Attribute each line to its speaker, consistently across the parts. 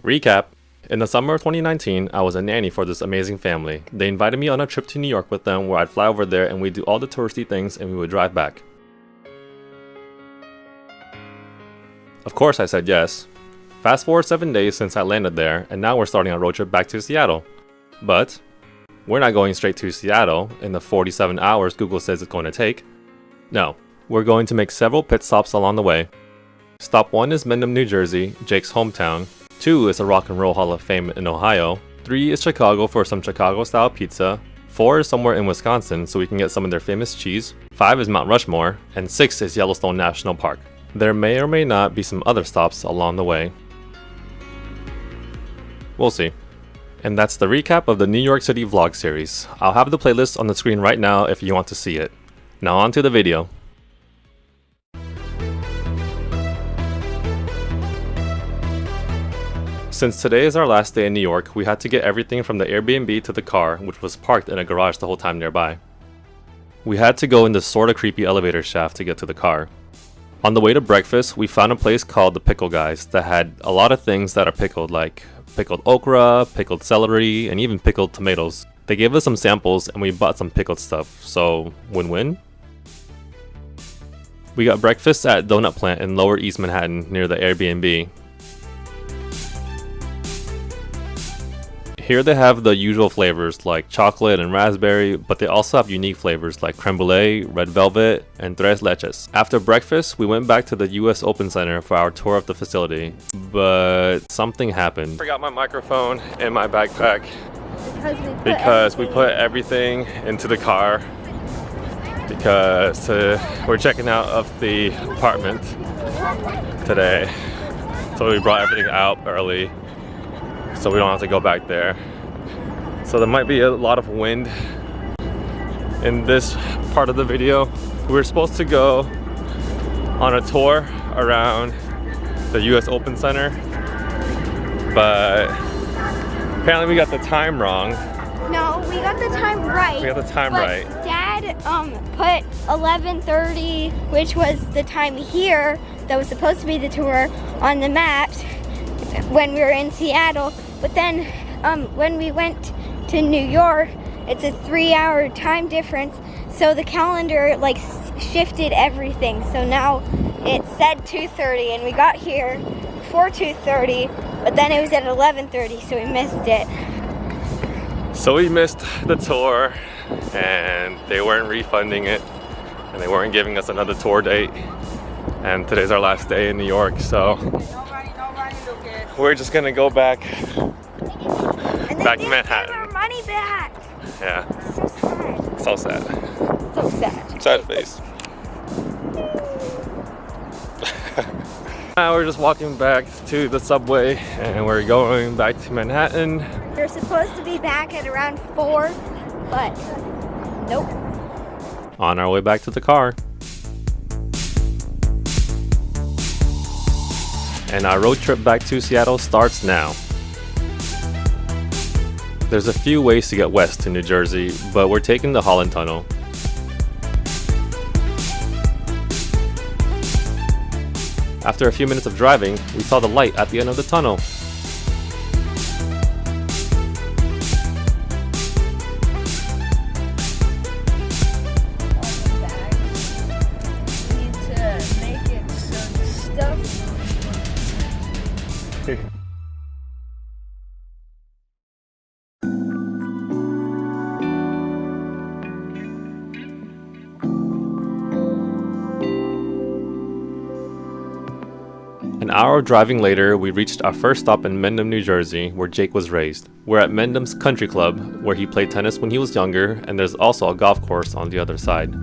Speaker 1: Recap. In the summer of 2019, I was a nanny for this amazing family. They invited me on a trip to New York with them where I'd fly over there and we'd do all the touristy things and we would drive back. Of course I said yes. Fast forward 7 days since I landed there and now we're starting a road trip back to Seattle. But we're not going straight to Seattle in the 47 hours Google says it's going to take. No, we're going to make several pit stops along the way. Stop 1 is Mendham, New Jersey, Jake's hometown. 2 is the Rock and Roll Hall of Fame in Ohio. 3 is Chicago for some Chicago-style pizza. 4 is somewhere in Wisconsin so we can get some of their famous cheese. 5 is Mount Rushmore. And 6 is Yellowstone National Park. There may or may not be some other stops along the way. We'll see. And that's the recap of the New York City vlog series. I'll have the playlist on the screen right now if you want to see it. Now on to the video. Since today is our last day in New York, we had to get everything from the Airbnb to the car, which was parked in a garage the whole time nearby. We had to go in this sorta creepy elevator shaft to get to the car. On the way to breakfast, we found a place called the Pickle Guys that had a lot of things that are pickled, like pickled okra, pickled celery, and even pickled tomatoes. They gave us some samples and we bought some pickled stuff, so win-win. We got breakfast at Doughnut Plant in Lower East Manhattan near the Airbnb. Here they have the usual flavors like chocolate and raspberry, but they also have unique flavors like creme brulee, red velvet, and tres leches. After breakfast, we went back to the US Open Center for our tour of the facility, but something happened. Forgot my microphone in my backpack because we put everything into the car because we're checking out of the apartment today. So we brought everything out early, so we don't have to go back there. So there might be a lot of wind in this part of the video. We were supposed to go on a tour around the US Open Center, but apparently we got the time wrong.
Speaker 2: No, we got the time right.
Speaker 1: We got the time right.
Speaker 2: Dad put 11:30, which was the time here that was supposed to be the tour, on the maps when we were in Seattle. But then when we went to New York, it's a 3-hour time difference, so the calendar like shifted everything. So now it said 2:30 and we got here before 2:30, but then it was at 11:30, so we missed it.
Speaker 1: So we missed the tour and they weren't refunding it and they weren't giving us another tour date. And today's our last day in New York, so we're just gonna go back to Manhattan.
Speaker 2: Our money back.
Speaker 1: Yeah.
Speaker 2: So sad.
Speaker 1: So sad.
Speaker 2: So sad.
Speaker 1: Sad face. Now we're just walking back to the subway and we're going back to Manhattan.
Speaker 2: We're supposed to be back at around 4, but nope.
Speaker 1: On our way back to the car. And our road trip back to Seattle starts now. There's a few ways to get west to New Jersey, but we're taking the Holland Tunnel. After a few minutes of driving, we saw the light at the end of the tunnel. An hour of driving later, we reached our first stop in Mendham, New Jersey, where Jake was raised. We're at Mendham's Country Club, where he played tennis when he was younger, and there's also a golf course on the other side.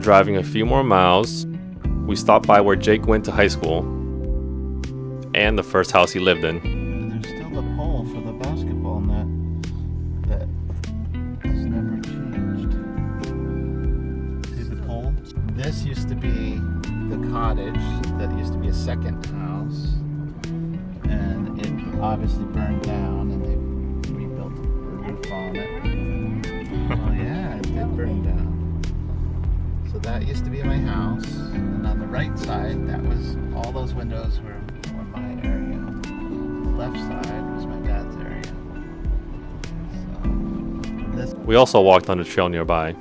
Speaker 1: Driving a few more miles, we stopped by where Jake went to high school and the first house he lived in.
Speaker 3: There's still the pole for the basketball net that has never changed. See the pole? This this used to be the cottage that used to be a second house, and it obviously burned down, and they rebuilt the roof on it. Oh yeah, it did burn down. So that used to be my house, and on the right side, that was all those windows were my area. The left side was my dad's area. So this.
Speaker 1: We also walked on the trail nearby.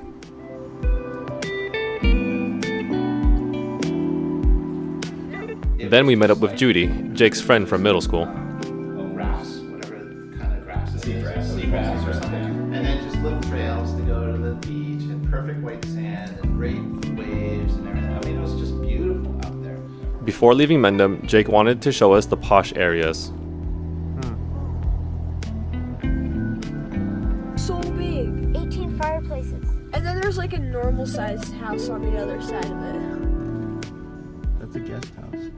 Speaker 1: Then we met up with Judy, Jake's friend from middle school.
Speaker 3: Grass, whatever kind of grass. Seagrass or something. And then just little trails to go to the beach and perfect white sand and great waves and everything. I mean, it was just beautiful out there.
Speaker 1: Before leaving Mendham, Jake wanted to show us the posh areas.
Speaker 4: So big.
Speaker 2: 18 fireplaces.
Speaker 4: And then there's like a normal sized house on the other side of it.
Speaker 3: That's a guest house.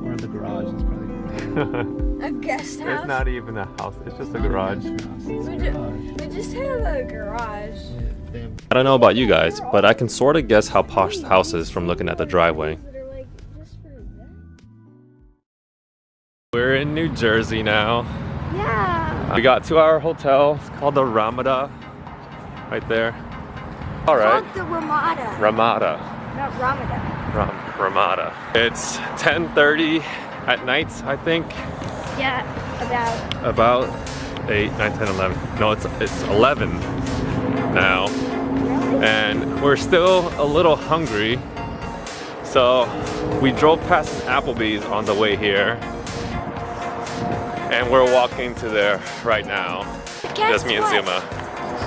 Speaker 3: Or the garage is probably
Speaker 4: A guest house?
Speaker 1: even a house, it's just a garage.
Speaker 4: We just have a garage.
Speaker 1: I don't know about you guys, but I can sort of guess how posh the house is from looking at the driveway. We're in New Jersey now.
Speaker 2: Yeah.
Speaker 1: We got to our hotel. It's called the Ramada. Right there. Alright.
Speaker 2: Called the Ramada.
Speaker 1: Ramada.
Speaker 2: Not Ramada.
Speaker 1: Ramada. It's 10:30 at night, I think.
Speaker 2: Yeah,
Speaker 1: About 8, 9, 10, 11. No, it's 11 now. And we're still a little hungry. So we drove past an Applebee's on the way here. And we're walking to there right now.
Speaker 2: Guess
Speaker 1: Just me and
Speaker 2: what?
Speaker 1: Zuma.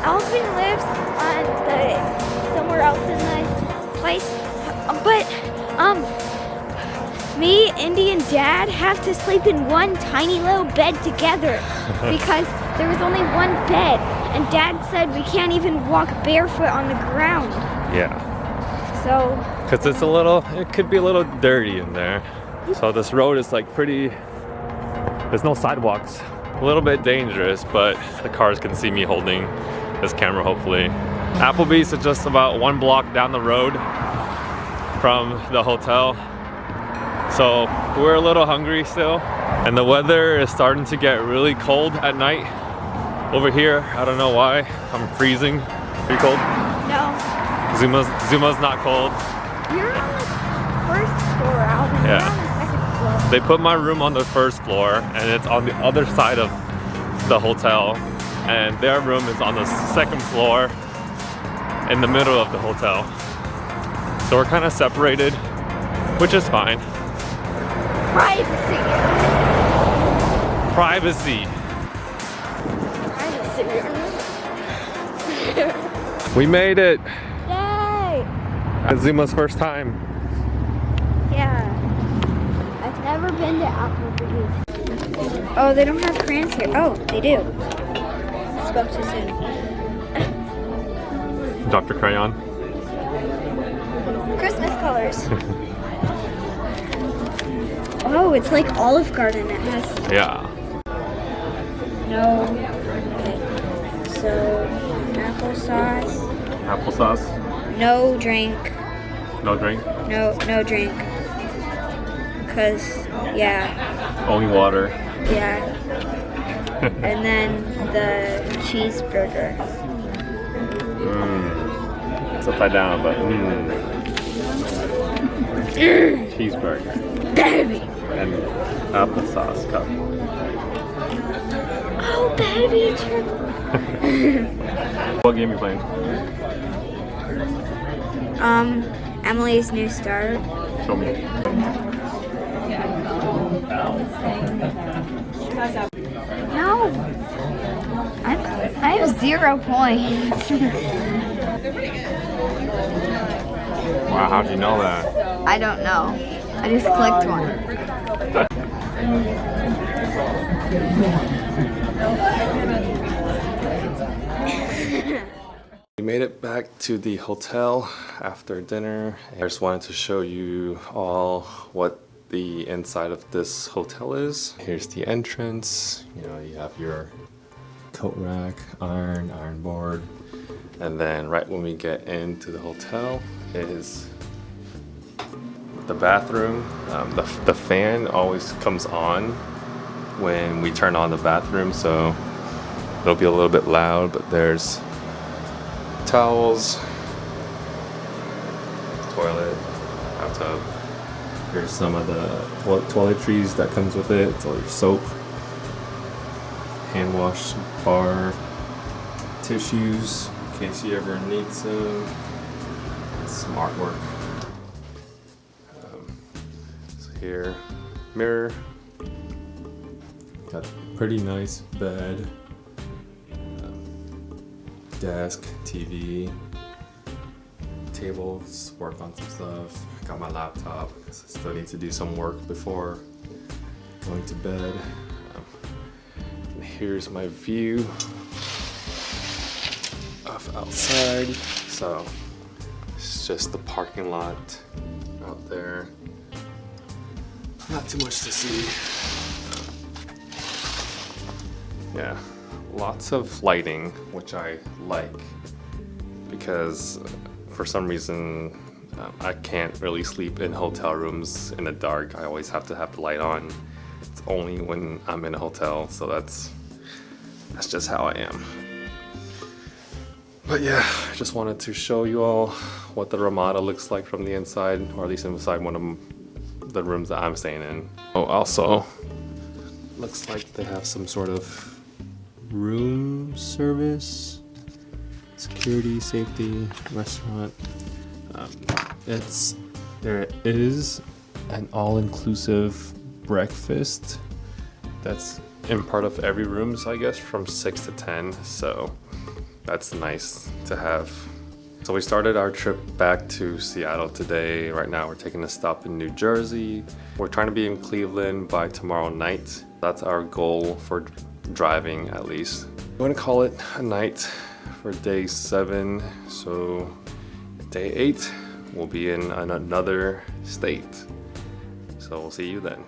Speaker 2: Alvin lives on somewhere else in the place, but me, Indy, and Dad have to sleep in one tiny little bed together because there was only one bed, and Dad said we can't even walk barefoot on the ground.
Speaker 1: Yeah.
Speaker 2: So.
Speaker 1: Because it could be a little dirty in there. So this road is like there's no sidewalks. A little bit dangerous, but the cars can see me holding this camera, hopefully. Applebee's is just about 1 block down the road from the hotel. So we're a little hungry still. And the weather is starting to get really cold at night. Over here, I don't know why, I'm freezing. Are you cold?
Speaker 2: No.
Speaker 1: Zuma's not cold.
Speaker 2: You're on the first floor, Alvin.
Speaker 1: Yeah.
Speaker 2: You're on the second floor.
Speaker 1: They put my room on the first floor, and it's on the other side of the hotel, and their room is on the second floor in the middle of the hotel. So we're kind of separated, which is fine.
Speaker 2: Privacy.
Speaker 1: Privacy.
Speaker 2: Privacy.
Speaker 1: We made it.
Speaker 2: Yay!
Speaker 1: It's Zuma's first time.
Speaker 2: Yeah. I've never been to Applebee's. Oh, they don't have crayons here. Oh, they do. Spoke too soon.
Speaker 1: Dr. Crayon.
Speaker 2: Christmas colors. Oh, it's like Olive Garden. It has
Speaker 1: Yeah.
Speaker 2: no. Okay. So, applesauce.
Speaker 1: Applesauce.
Speaker 2: No drink.
Speaker 1: No drink.
Speaker 2: No drink. Cause yeah.
Speaker 1: Only water.
Speaker 2: Yeah. And then the cheeseburger.
Speaker 1: It's upside down, but cheeseburger.
Speaker 2: Baby.
Speaker 1: And applesauce cup.
Speaker 2: Oh, baby.
Speaker 1: What game are you playing?
Speaker 2: Emily's New Start.
Speaker 1: Show me.
Speaker 2: No. I have 0 points.
Speaker 1: Wow, how'd you know that?
Speaker 2: I don't know. I just clicked one.
Speaker 1: We made it back to the hotel after dinner. I just wanted to show you all what the inside of this hotel is. Here's the entrance. You know, you have your coat rack, iron board. And then right when we get into the hotel is the bathroom. The fan always comes on when we turn on the bathroom, so it'll be a little bit loud, but there's towels, toilet, hot tub. Here's some of the toiletries that comes with it. It's all your soap, hand wash bar, tissues in case you ever need some artwork. So here, mirror. Got a pretty nice bed, desk, TV, table, just work on some stuff. Got my laptop because I still need to do some work before going to bed. And here's my view of outside. So it's just the parking lot out there. Not too much to see. Yeah, lots of lighting, which I like because for some reason I can't really sleep in hotel rooms in the dark. I always have to have the light on. It's only when I'm in a hotel, so that's just how I am. But yeah, I just wanted to show you all what the Ramada looks like from the inside, or at least inside one of the rooms that I'm staying in. Oh, also, looks like they have some sort of room service, security, safety, restaurant. There is an all-inclusive breakfast that's in part of every room, so I guess from 6 to 10, so that's nice to have. So we started our trip back to Seattle today. Right now we're taking a stop in New Jersey. We're trying to be in Cleveland by tomorrow night. That's our goal for driving, at least. I'm gonna call it a night for day 7. So day 8 we'll be in another state. So we'll see you then.